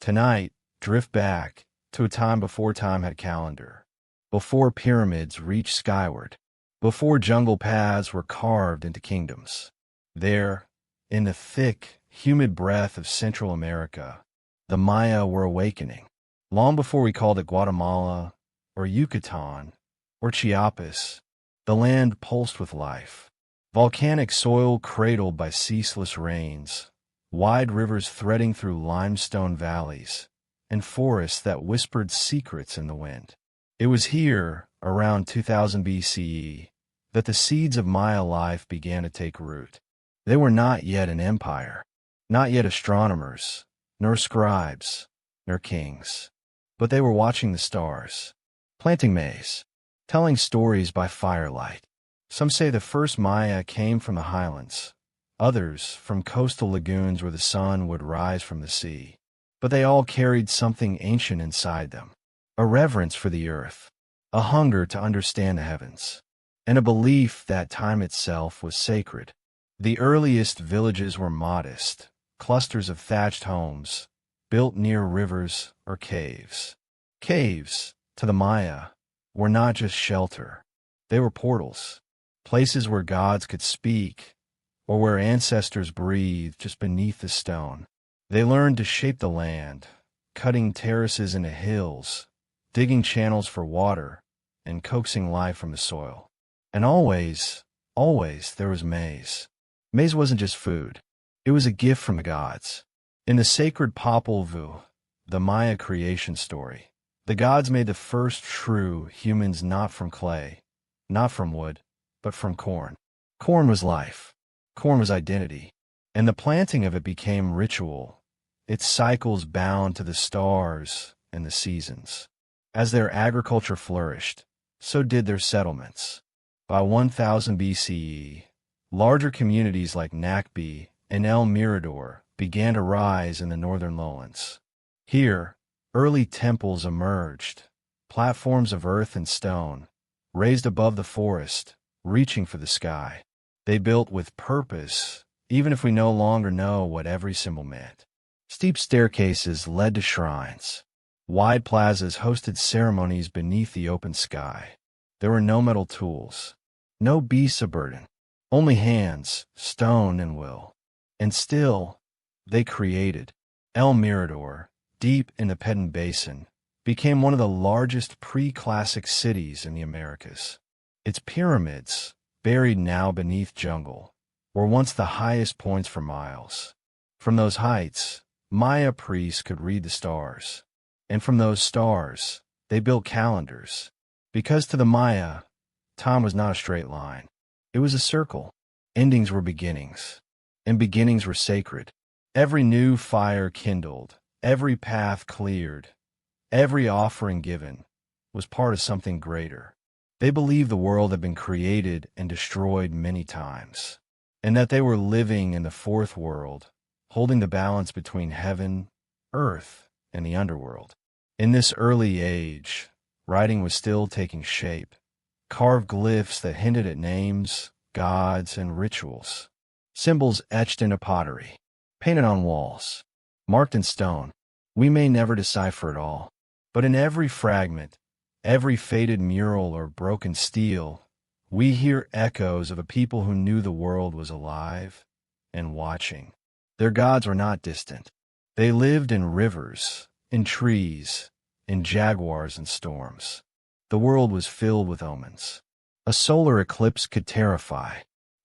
Tonight, drift back to a time before time had calendar, before pyramids reached skyward, before jungle paths were carved into kingdoms. There, in the thick, humid breath of Central America, the Maya were awakening. Long before we called it Guatemala, or Yucatan, or Chiapas, the land pulsed with life. Volcanic soil cradled by ceaseless rains, wide rivers threading through limestone valleys, and forests that whispered secrets in the wind. It was here, around 2000 BCE, that the seeds of Maya life began to take root. They were not yet an empire, not yet astronomers, nor scribes, nor kings. But they were watching the stars, planting maize, telling stories by firelight. Some say the first Maya came from the highlands, others from coastal lagoons where the sun would rise from the sea. But they all carried something ancient inside them, a reverence for the earth, a hunger to understand the heavens, and a belief that time itself was sacred. The earliest villages were modest, clusters of thatched homes, built near rivers or caves. Caves, to the Maya, were not just shelter. They were portals, places where gods could speak, or where ancestors breathed just beneath the stone. They learned to shape the land, cutting terraces into hills, digging channels for water, and coaxing life from the soil. And always there was maize. Maize wasn't just food. It was a gift from the gods. In the sacred Popol Vuh, the Maya creation story, the gods made the first true humans not from clay, not from wood, but from corn. Corn was life. Corn was identity. And the planting of it became ritual, its cycles bound to the stars and the seasons. As their agriculture flourished, so did their settlements. By 1000 BCE, larger communities like Nakbi and El Mirador began to rise in the northern lowlands. Here, early temples emerged, platforms of earth and stone, raised above the forest, reaching for the sky. They built with purpose, even if we no longer know what every symbol meant. Steep staircases led to shrines. Wide plazas hosted ceremonies beneath the open sky. There were no metal tools, no beasts of burden, only hands, stone, and will. And still, they created. El Mirador, deep in the Petén Basin, became one of the largest pre-classic cities in the Americas. Its pyramids, buried now beneath jungle, were once the highest points for miles. From those heights, Maya priests could read the stars. And from those stars, they built calendars. Because to the Maya, time was not a straight line. It was a circle. Endings were beginnings, and beginnings were sacred. Every new fire kindled, every path cleared, every offering given was part of something greater. They believed the world had been created and destroyed many times, and that they were living in the fourth world, holding the balance between heaven, earth, and the underworld. In this early age, writing was still taking shape, carved glyphs that hinted at names, gods, and rituals, symbols etched into pottery, painted on walls, marked in stone. We may never decipher it all, but in every fragment, every faded mural or broken stele, we hear echoes of a people who knew the world was alive and watching. Their gods were not distant. They lived in rivers, in trees, in jaguars and storms. The world was filled with omens. A solar eclipse could terrify.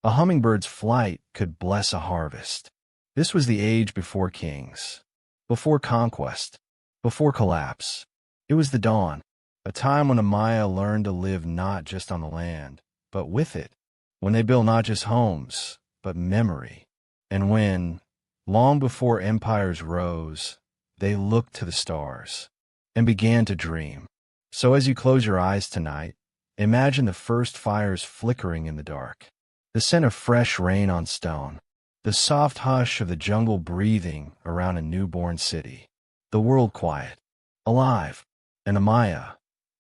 A hummingbird's flight could bless a harvest. This was the age before kings, before conquest, before collapse. It was the dawn, a time when the Maya learned to live not just on the land, but with it, when they built not just homes, but memory, and when, long before empires rose, they looked to the stars and began to dream. So as you close your eyes tonight, imagine the first fires flickering in the dark, the scent of fresh rain on stone, the soft hush of the jungle breathing around a newborn city, the world quiet, alive, and the Maya,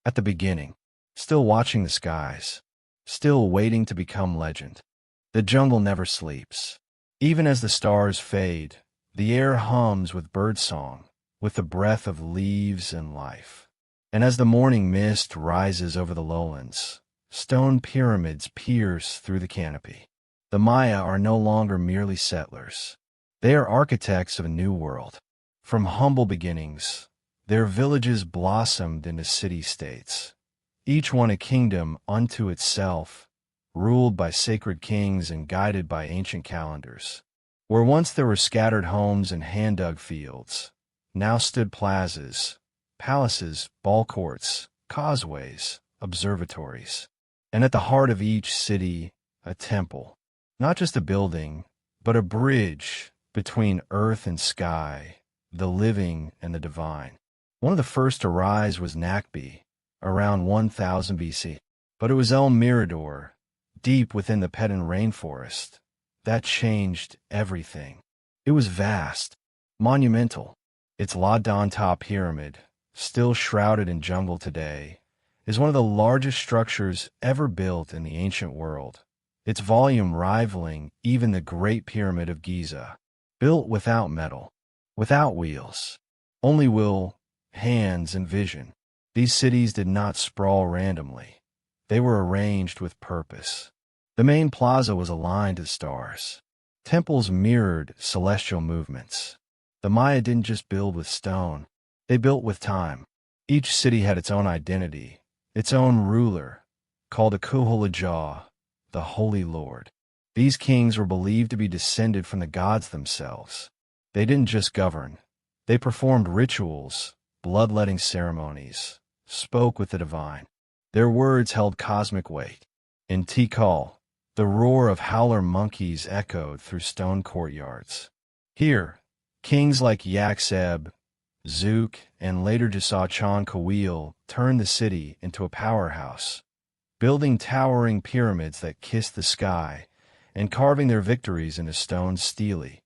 at the beginning, still watching the skies, still waiting to become legend. The jungle never sleeps. Even as the stars fade, the air hums with birdsong, with the breath of leaves and life. And as the morning mist rises over the lowlands, stone pyramids pierce through the canopy. The Maya are no longer merely settlers. They are architects of a new world. From humble beginnings, their villages blossomed into city-states, each one a kingdom unto itself, ruled by sacred kings and guided by ancient calendars. Where once there were scattered homes and hand-dug fields, now stood plazas, palaces, ball courts, causeways, observatories. And at the heart of each city, a temple. Not just a building, but a bridge between earth and sky, the living and the divine. One of the first to rise was Nakbi, around 1000 BC. But it was El Mirador, deep within the Petan rainforest, that changed everything. It was vast, monumental. Its La Don Top pyramid, still shrouded in jungle today, is one of the largest structures ever built in the ancient world, its volume rivaling even the Great Pyramid of Giza, built without metal, without wheels, only will, hands, and vision. These cities did not sprawl randomly. They were arranged with purpose. The main plaza was aligned to the stars. Temples mirrored celestial movements. The Maya didn't just build with stone. They built with time. Each city had its own identity, its own ruler, called a Kuhulajaw, the Holy Lord. These kings were believed to be descended from the gods themselves. They didn't just govern. They performed rituals, bloodletting ceremonies, spoke with the divine. Their words held cosmic weight. In Tikal, the roar of howler monkeys echoed through stone courtyards. Here, kings like Yakseb, Zook, and later Jasachan Kawil turned the city into a powerhouse, building towering pyramids that kissed the sky and carving their victories into stone stele,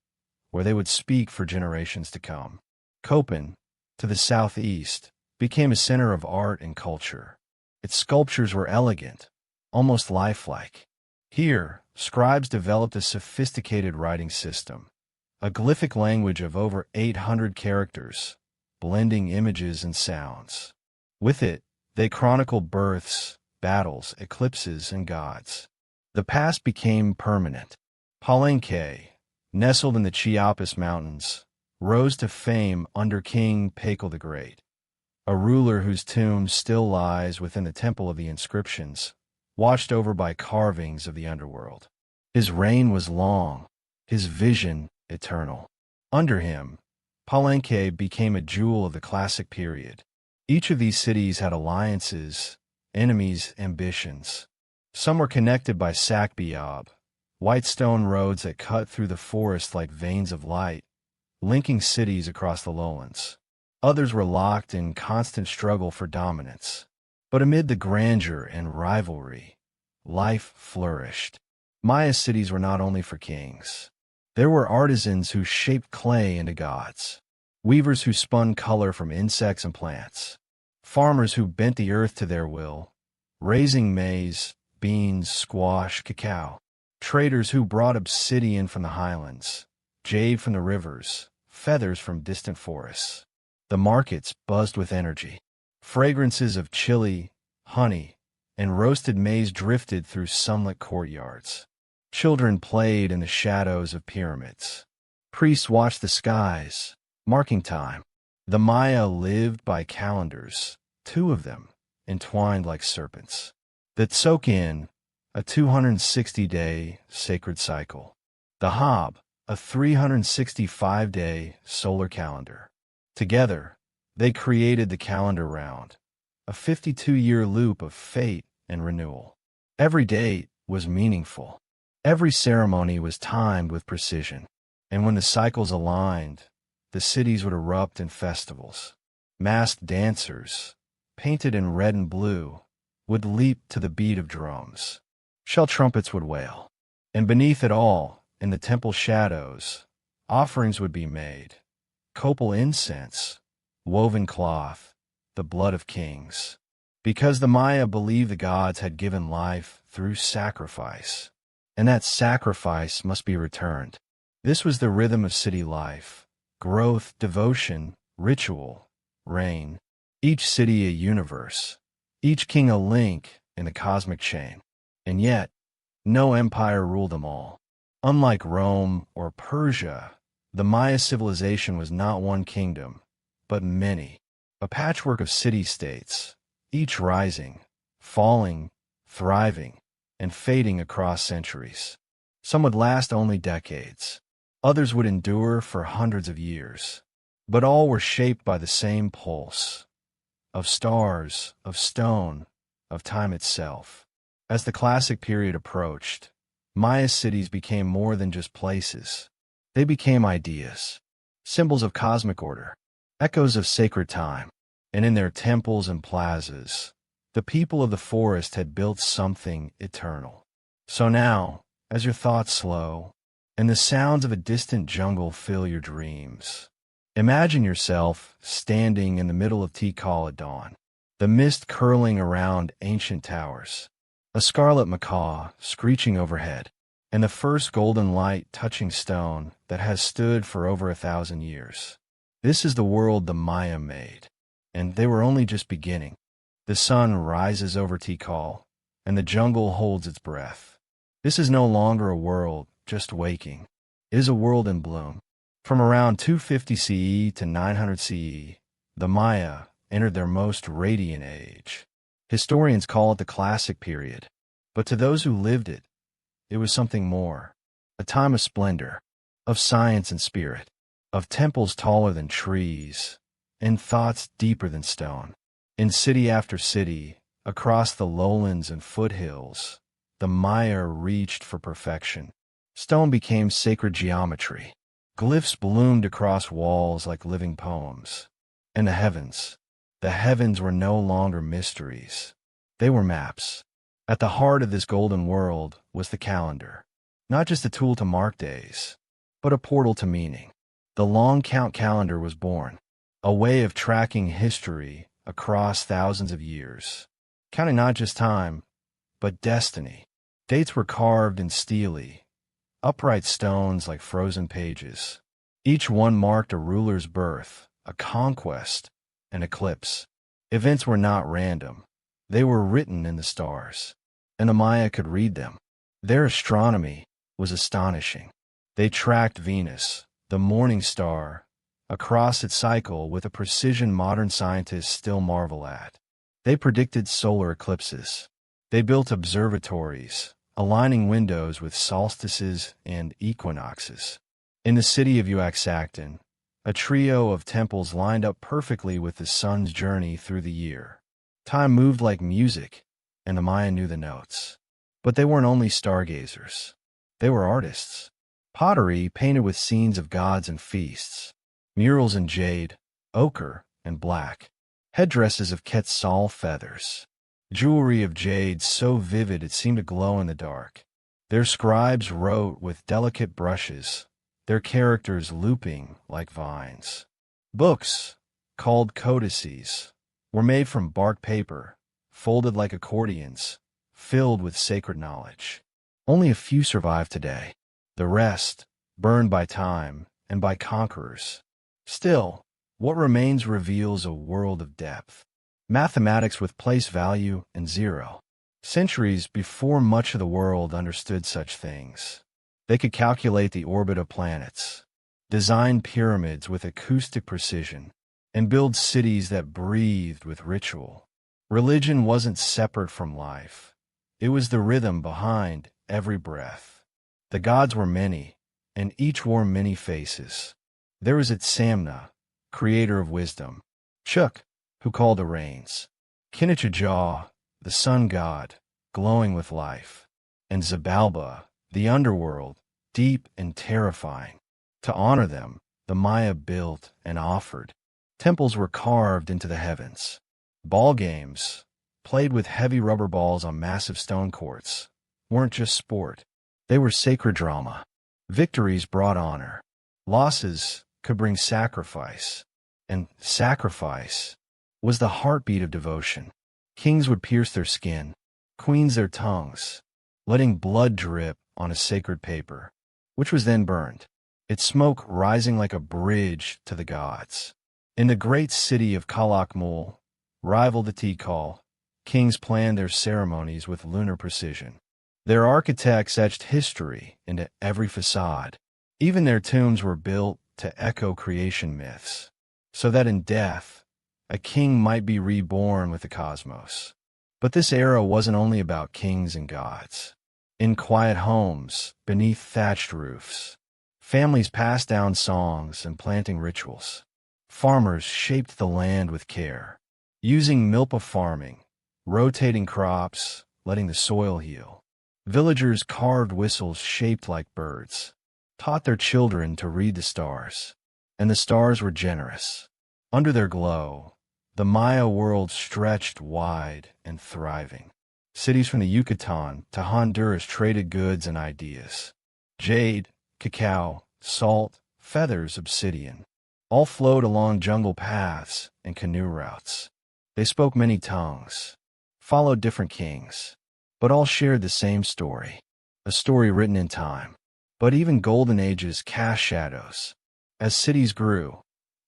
where they would speak for generations to come. Copan, to the southeast, became a center of art and culture. Its sculptures were elegant, almost lifelike. Here, scribes developed a sophisticated writing system, a glyphic language of over 800 characters, blending images and sounds. With it, they chronicled births, battles, eclipses, and gods. The past became permanent. Palenque, nestled in the Chiapas Mountains, rose to fame under King Pakal the Great, a ruler whose tomb still lies within the Temple of the Inscriptions, watched over by carvings of the underworld. His reign was long, his vision eternal. Under him, Palenque became a jewel of the classic period. Each of these cities had alliances, enemies, ambitions. Some were connected by Sakbiab, white stone roads that cut through the forest like veins of light, linking cities across the lowlands. Others were locked in constant struggle for dominance. But amid the grandeur and rivalry, life flourished. Maya cities were not only for kings. There were artisans who shaped clay into gods, weavers who spun color from insects and plants, farmers who bent the earth to their will, raising maize, beans, squash, cacao, traders who brought obsidian from the highlands, jade from the rivers, feathers from distant forests. The markets buzzed with energy. Fragrances of chili, honey, and roasted maize drifted through sunlit courtyards. Children played in the shadows of pyramids. Priests watched the skies, marking time. The Maya lived by calendars, 2 of them, entwined like serpents. The Tzolk'in, a 260-day sacred cycle. The Hab, a 365-day solar calendar. Together, they created the calendar round, a 52-year loop of fate and renewal. Every date was meaningful. Every ceremony was timed with precision. And when the cycles aligned, the cities would erupt in festivals. Masked dancers, painted in red and blue, would leap to the beat of drums. Shell trumpets would wail. And beneath it all, in the temple shadows, offerings would be made. Copal incense, woven cloth, the blood of kings. Because the Maya believed the gods had given life through sacrifice, and that sacrifice must be returned. This was the rhythm of city life: growth, devotion, ritual, reign. Each city a universe, each king a link in the cosmic chain. And yet, no empire ruled them all. Unlike Rome or Persia, the Maya civilization was not one kingdom, but many. A patchwork of city-states, each rising, falling, thriving, and fading across centuries. Some would last only decades. Others would endure for hundreds of years. But all were shaped by the same pulse, of stars, of stone, of time itself. As the classic period approached, Maya cities became more than just places. They became ideas, symbols of cosmic order, echoes of sacred time. And in their temples and plazas, the people of the forest had built something eternal. So now, as your thoughts slow, and the sounds of a distant jungle fill your dreams, imagine yourself standing in the middle of Tikal at dawn, the mist curling around ancient towers, a scarlet macaw screeching overhead, and the first golden light touching stone that has stood for over 1,000 years. This is the world the Maya made, and they were only just beginning. The sun rises over Tikal, and the jungle holds its breath. This is no longer a world just waking. It is a world in bloom. From around 250 CE to 900 CE, the Maya entered their most radiant age. Historians call it the classic period, but to those who lived it, it was something more. A time of splendor, of science and spirit, of temples taller than trees, and thoughts deeper than stone. In city after city, across the lowlands and foothills, the Maya reached for perfection. Stone became sacred geometry. Glyphs bloomed across walls like living poems. And the heavens were no longer mysteries. They were maps. At the heart of this golden world was the calendar, not just a tool to mark days, but a portal to meaning. The long count calendar was born, a way of tracking history across thousands of years, counting not just time, but destiny. Dates were carved in steely, upright stones like frozen pages. Each one marked a ruler's birth, a conquest, an eclipse. Events were not random. They were written in the stars, and the Maya could read them. Their astronomy was astonishing. They tracked Venus, the morning star, across its cycle with a precision modern scientists still marvel at. They predicted solar eclipses. They built observatories, aligning windows with solstices and equinoxes. In the city of Uaxacton, a trio of temples lined up perfectly with the sun's journey through the year. Time moved like music, and the Maya knew the notes. But they weren't only stargazers. They were artists. Pottery painted with scenes of gods and feasts. Murals in jade, ochre, and black. Headdresses of quetzal feathers. Jewelry of jade so vivid it seemed to glow in the dark. Their scribes wrote with delicate brushes, their characters looping like vines. Books, called codices, were made from bark paper, folded like accordions, filled with sacred knowledge. Only a few survive today. The rest, burned by time and by conquerors. Still, what remains reveals a world of depth. Mathematics with place value and zero. Centuries before much of the world understood such things. They could calculate the orbit of planets, design pyramids with acoustic precision, and build cities that breathed with ritual. Religion wasn't separate from life. It was the rhythm behind every breath. The gods were many, and each wore many faces. There was Itsamna, creator of wisdom, Chuk, who called the rains, Kinichajaw, the sun god, glowing with life, and Zabalba, the underworld, deep and terrifying. To honor them, the Maya built and offered. Temples were carved into the heavens. Ball games, played with heavy rubber balls on massive stone courts, weren't just sport. They were sacred drama. Victories brought honor. Losses could bring sacrifice. And sacrifice was the heartbeat of devotion. Kings would pierce their skin, queens their tongues, letting blood drip on a sacred paper, which was then burned, its smoke rising like a bridge to the gods. In the great city of Calakmul, rival the Tikal, kings planned their ceremonies with lunar precision. Their architects etched history into every facade. Even their tombs were built to echo creation myths, so that in death, a king might be reborn with the cosmos. But this era wasn't only about kings and gods. In quiet homes, beneath thatched roofs, families passed down songs and planting rituals. Farmers shaped the land with care, using milpa farming, rotating crops, letting the soil heal. Villagers carved whistles shaped like birds, taught their children to read the stars. And the stars were generous. Under their glow, the Maya world stretched wide and thriving. Cities from the Yucatan to Honduras traded goods and ideas. Jade, cacao, salt, feathers, obsidian, all flowed along jungle paths and canoe routes. They spoke many tongues, followed different kings, but all shared the same story, a story written in time. But even golden ages cast shadows. As cities grew,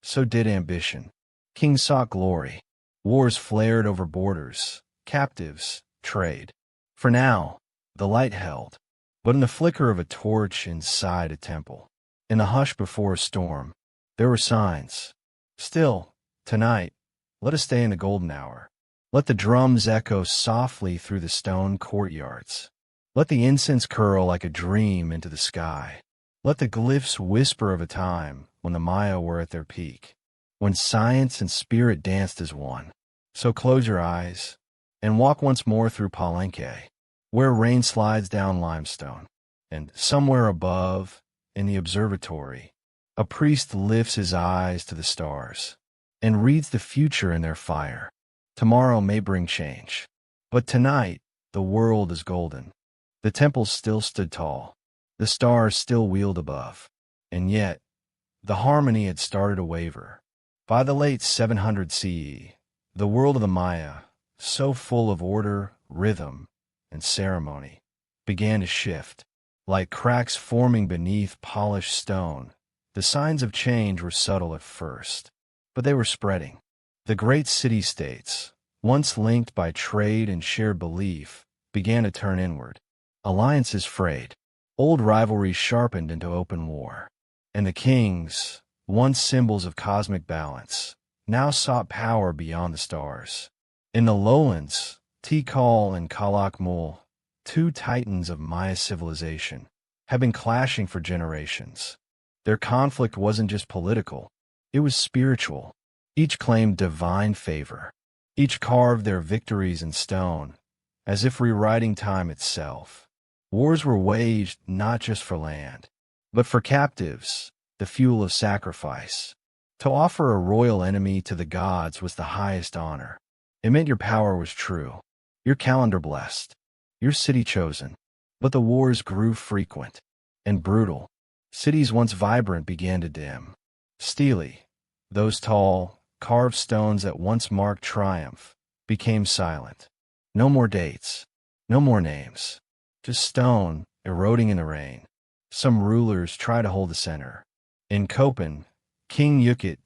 so did ambition. Kings sought glory. Wars flared over borders, captives, trade. For now, the light held, but in the flicker of a torch inside a temple, in the hush before a storm, there were signs. Still, tonight, let us stay in the golden hour. Let the drums echo softly through the stone courtyards. Let the incense curl like a dream into the sky. Let the glyphs whisper of a time when the Maya were at their peak, when science and spirit danced as one. So close your eyes and walk once more through Palenque, where rain slides down limestone, and somewhere above, in the observatory, a priest lifts his eyes to the stars and reads the future in their fire. Tomorrow may bring change, but tonight the world is golden. The temples still stood tall, the stars still wheeled above, and yet the harmony had started to waver. By the late 700 CE, the world of the Maya, so full of order, rhythm, and ceremony, began to shift. Like cracks forming beneath polished stone, the signs of change were subtle at first, but they were spreading. The great city-states, once linked by trade and shared belief, began to turn inward. Alliances frayed, old rivalries sharpened into open war, and the kings, once symbols of cosmic balance, now sought power beyond the stars. In the lowlands, Tikal and Calakmul, two titans of Maya civilization, had been clashing for generations. Their conflict wasn't just political, it was spiritual. Each claimed divine favor. Each carved their victories in stone, as if rewriting time itself. Wars were waged not just for land, but for captives, the fuel of sacrifice. To offer a royal enemy to the gods was the highest honor. It meant your power was true, your calendar blessed, your city chosen. But the wars grew frequent and brutal. Cities once vibrant began to dim. Steely, those tall, carved stones that once marked triumph, became silent. No more dates, no more names, just stone eroding in the rain. Some rulers try to hold the center. In Köpen, King Yukit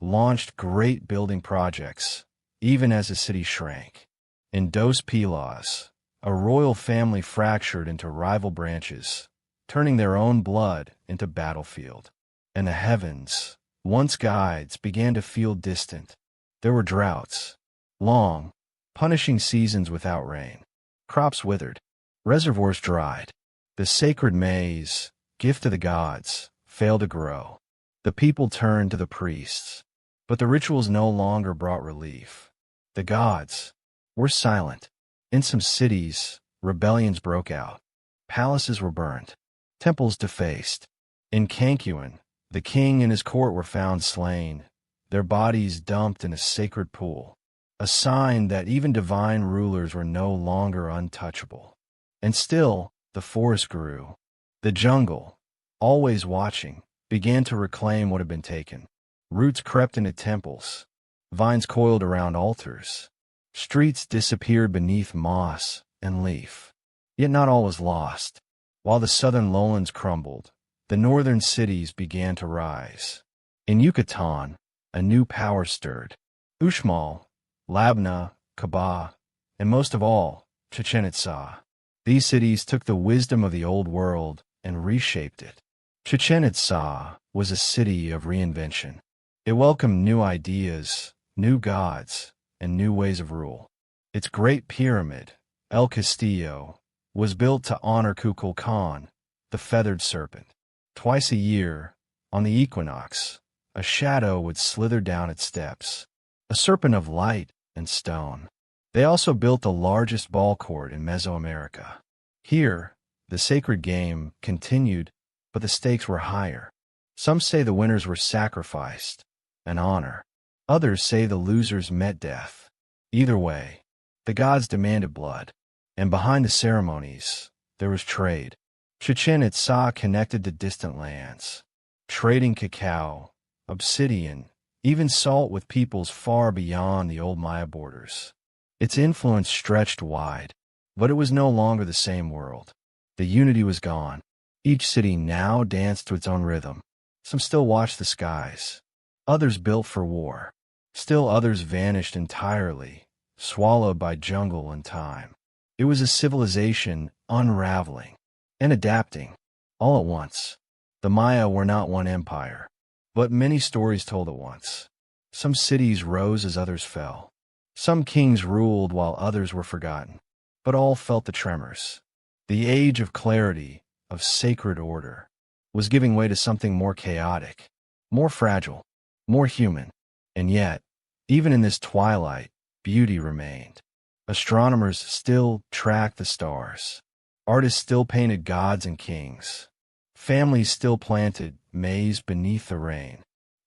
launched great building projects, even as the city shrank. In Dos Pilas, a royal family fractured into rival branches, turning their own blood into battlefield. And the heavens, once guides, began to feel distant. There were droughts, long, punishing seasons without rain. Crops withered, reservoirs dried. The sacred maize, gift of the gods, failed to grow. The people turned to the priests, but the rituals no longer brought relief. The gods were silent. In some cities, rebellions broke out. Palaces were burned, temples defaced. In Cancuin, the king and his court were found slain, their bodies dumped in a sacred pool, a sign that even divine rulers were no longer untouchable. And still, the forest grew. The jungle, always watching, began to reclaim what had been taken. Roots crept into temples, vines coiled around altars, streets disappeared beneath moss and leaf. Yet not all was lost. While the southern lowlands crumbled, the northern cities began to rise. In Yucatan, a new power stirred. Uxmal, Labna, Kabah, and most of all, Chichen Itza. These cities took the wisdom of the old world and reshaped it. Chichen Itza was a city of reinvention. It welcomed new ideas, new gods, and new ways of rule. Its great pyramid, El Castillo, was built to honor Kukulkan, the feathered serpent. Twice a year, on the equinox, a shadow would slither down its steps, a serpent of light and stone. They also built the largest ball court in Mesoamerica. Here, the sacred game continued, but the stakes were higher. Some say the winners were sacrificed, an honor. Others say the losers met death. Either way, the gods demanded blood. And behind the ceremonies, there was trade. Chichen Itza connected to distant lands, trading cacao, obsidian, even salt with peoples far beyond the old Maya borders. Its influence stretched wide, but it was no longer the same world. The unity was gone. Each city now danced to its own rhythm. Some still watched the skies. Others built for war. Still others vanished entirely, swallowed by jungle and time. It was a civilization unraveling and adapting, all at once. The Maya were not one empire, but many stories told at once. Some cities rose as others fell. Some kings ruled while others were forgotten, but all felt the tremors. The age of clarity, of sacred order, was giving way to something more chaotic, more fragile, more human. And yet, even in this twilight, beauty remained. Astronomers still tracked the stars. Artists still painted gods and kings. Families still planted maize beneath the rain.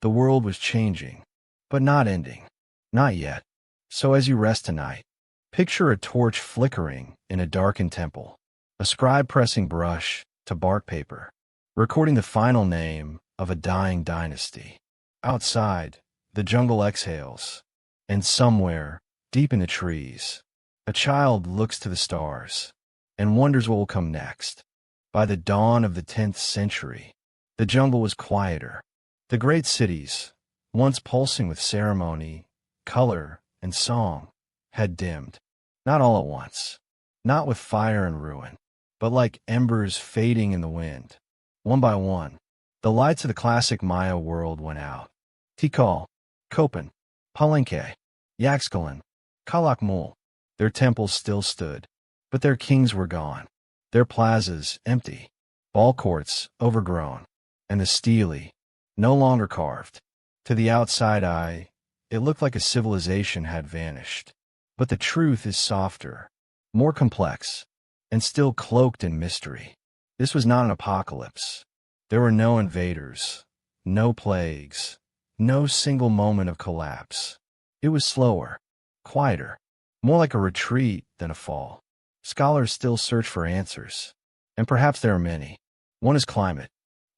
The world was changing, but not ending. Not yet. So as you rest tonight, picture a torch flickering in a darkened temple, a scribe pressing brush to bark paper, recording the final name of a dying dynasty. Outside, the jungle exhales, and somewhere, deep in the trees, a child looks to the stars and wonders what will come next. By the dawn of the 10th century, the jungle was quieter. The great cities, once pulsing with ceremony, color, and song, had dimmed. Not all at once, not with fire and ruin, but like embers fading in the wind. One by one, the lights of the classic Maya world went out. Tikal, Copan, Palenque, Yaxchilan, Calakmul. Their temples still stood, but their kings were gone. Their plazas empty, ball courts overgrown, and the stele no longer carved. To the outside eye, it looked like a civilization had vanished. But the truth is softer, more complex, and still cloaked in mystery. This was not an apocalypse. There were no invaders, no plagues, no single moment of collapse. It was slower, quieter, more like a retreat than a fall. Scholars still search for answers, and perhaps there are many. One is climate.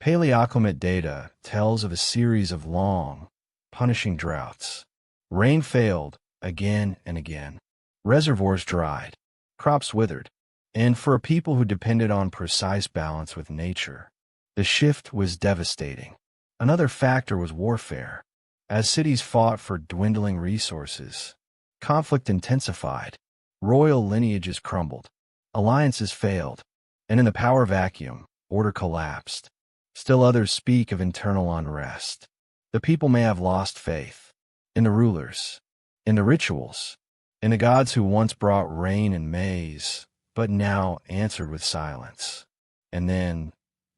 Paleoclimate data tells of a series of long, punishing droughts. Rain failed again and again. Reservoirs dried, crops withered, and for a people who depended on precise balance with nature, the shift was devastating. Another factor was warfare. As cities fought for dwindling resources, conflict intensified, royal lineages crumbled, alliances failed, and in the power vacuum, order collapsed. Still others speak of internal unrest. The people may have lost faith in the rulers, in the rituals, in the gods who once brought rain and maize, but now answered with silence. And then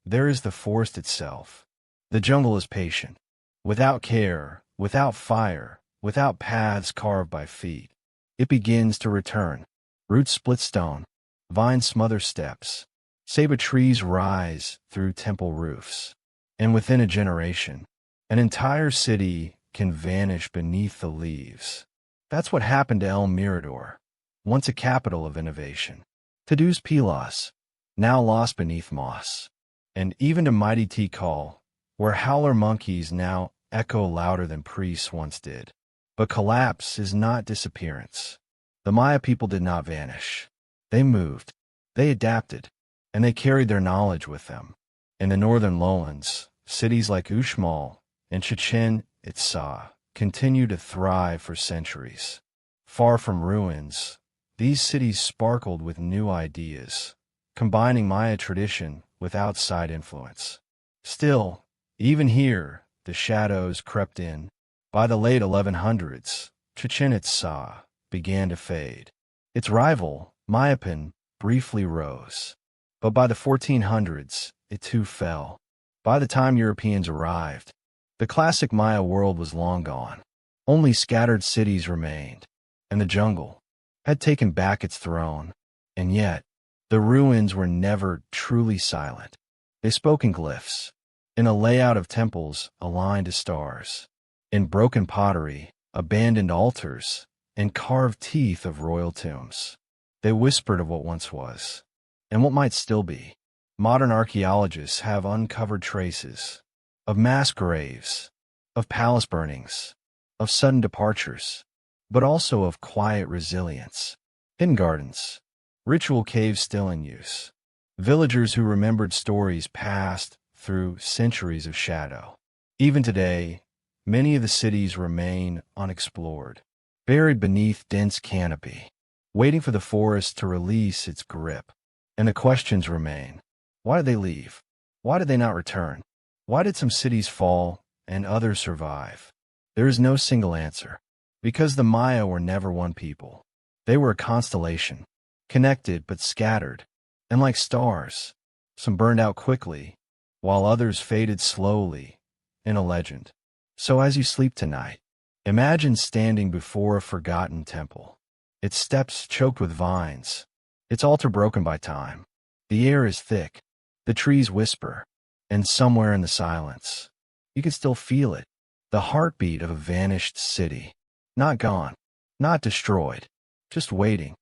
there is the forest itself. The jungle is patient, without care, without fire, without paths carved by feet. It begins to return. Roots split stone, vines smother steps, ceiba trees rise through temple roofs. And within a generation, an entire city can vanish beneath the leaves. That's what happened to El Mirador, once a capital of innovation. To Dos Pilas, now lost beneath moss. And even to mighty Tikal, where howler monkeys now echo louder than priests once did. But collapse is not disappearance. The Maya people did not vanish. They moved, they adapted, and they carried their knowledge with them. In the northern lowlands, cities like Uxmal and Chichen Itza continue to thrive for centuries. Far from ruins, these cities sparkled with new ideas, combining Maya tradition with outside influence. Still, even here, the shadows crept in. By the late 1100s, Chichen Itza began to fade. Its rival, Mayapan, briefly rose. But by the 1400s, it too fell. By the time Europeans arrived, the classic Maya world was long gone. Only scattered cities remained, and the jungle had taken back its throne. And yet, the ruins were never truly silent. They spoke in glyphs, in a layout of temples aligned to stars, in broken pottery, abandoned altars, and carved teeth of royal tombs. They whispered of what once was, and what might still be. Modern archaeologists have uncovered traces of mass graves, of palace burnings, of sudden departures, but also of quiet resilience. Hidden gardens, ritual caves still in use, villagers who remembered stories passed through centuries of shadow. Even today, many of the cities remain unexplored, buried beneath dense canopy, waiting for the forest to release its grip. And the questions remain. Why did they leave? Why did they not return? Why did some cities fall and others survive? There is no single answer, because the Maya were never one people. They were a constellation, connected but scattered, and like stars, some burned out quickly, while others faded slowly in a legend. So as you sleep tonight, imagine standing before a forgotten temple, its steps choked with vines, its altar broken by time. The air is thick, the trees whisper, and somewhere in the silence, you can still feel it, the heartbeat of a vanished city. Not gone, not destroyed, just waiting.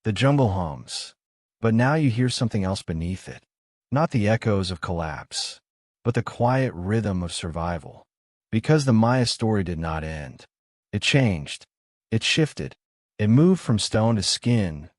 The jungle hums, but now you hear something else beneath it. Not the echoes of collapse, but the quiet rhythm of survival. Because the Maya story did not end. It changed. It shifted. It moved from stone to skin,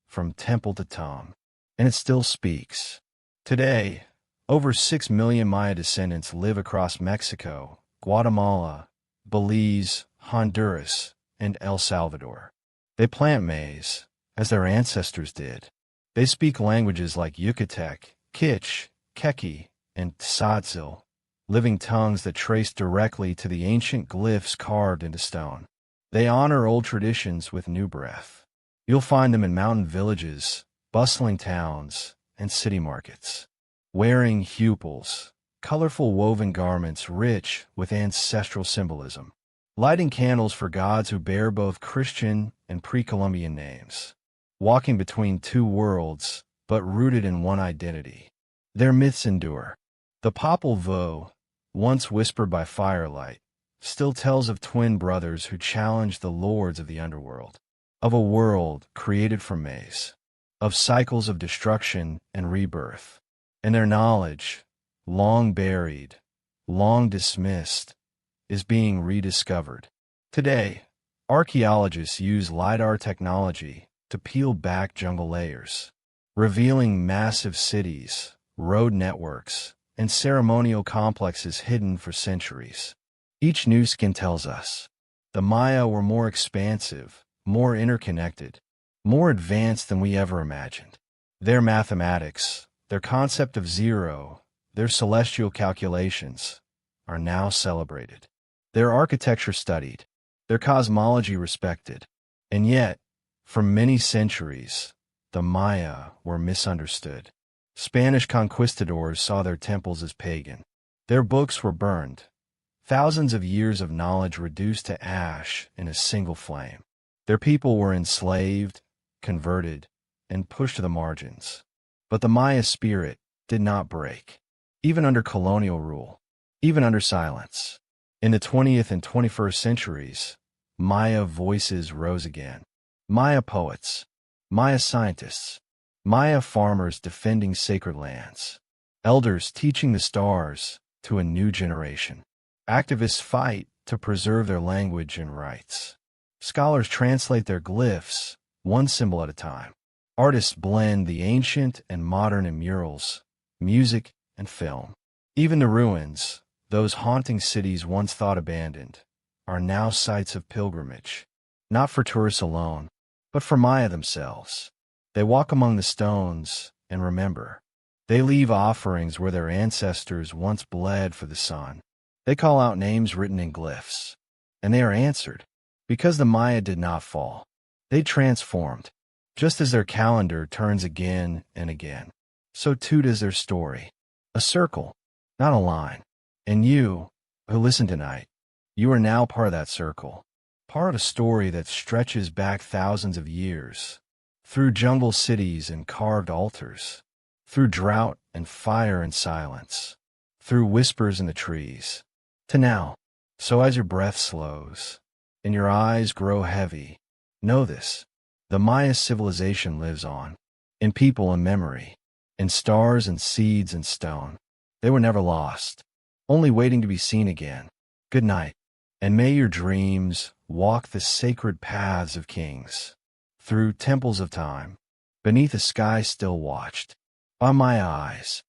from temple to tomb. And it still speaks. Today, over 6 million Maya descendants live across Mexico, Guatemala, Belize, Honduras, and El Salvador. They plant maize, as their ancestors did. They speak languages like Yucatec, Kich, Keki, and Tzotzil, living tongues that trace directly to the ancient glyphs carved into stone. They honor old traditions with new breath. You'll find them in mountain villages, bustling towns, and city markets, wearing hupils, colorful woven garments rich with ancestral symbolism, lighting candles for gods who bear both Christian and pre-Columbian names, walking between two worlds, but rooted in one identity. Their myths endure. The Popol Vuh, once whispered by firelight, still tells of twin brothers who challenged the lords of the underworld, of a world created from maize, of cycles of destruction and rebirth. And their knowledge, long buried, long dismissed, is being rediscovered. Today, archaeologists use LiDAR technology to peel back jungle layers, revealing massive cities, road networks, and ceremonial complexes hidden for centuries. Each new skin tells us the Maya were more expansive, more interconnected, more advanced than we ever imagined. Their mathematics, their concept of zero, their celestial calculations are now celebrated. Their architecture studied, their cosmology respected. And yet, for many centuries, the Maya were misunderstood. Spanish conquistadors saw their temples as pagan. Their books were burned. Thousands of years of knowledge reduced to ash in a single flame. Their people were enslaved, converted, and pushed to the margins. But the Maya spirit did not break, even under colonial rule, even under silence. In the 20th and 21st centuries, Maya voices rose again. Maya poets, Maya scientists, Maya farmers defending sacred lands, elders teaching the stars to a new generation. Activists fight to preserve their language and rights. Scholars translate their glyphs, one symbol at a time. Artists blend the ancient and modern in murals, music, and film. Even the ruins, those haunting cities once thought abandoned, are now sites of pilgrimage, not for tourists alone, but for Maya themselves. They walk among the stones and remember. They leave offerings where their ancestors once bled for the sun. They call out names written in glyphs, and they are answered, because the Maya did not fall. They transformed, just as their calendar turns again and again. So too does their story. A circle, not a line. And you, who listen tonight, you are now part of that circle, part of a story that stretches back thousands of years, through jungle cities and carved altars, through drought and fire and silence, through whispers in the trees, to now. So as your breath slows, and your eyes grow heavy, know this: the Maya civilization lives on, in people and memory, in stars and seeds and stone. They were never lost, only waiting to be seen again. Good night, and may your dreams walk the sacred paths of kings, through temples of time, beneath a sky still watched by my eyes.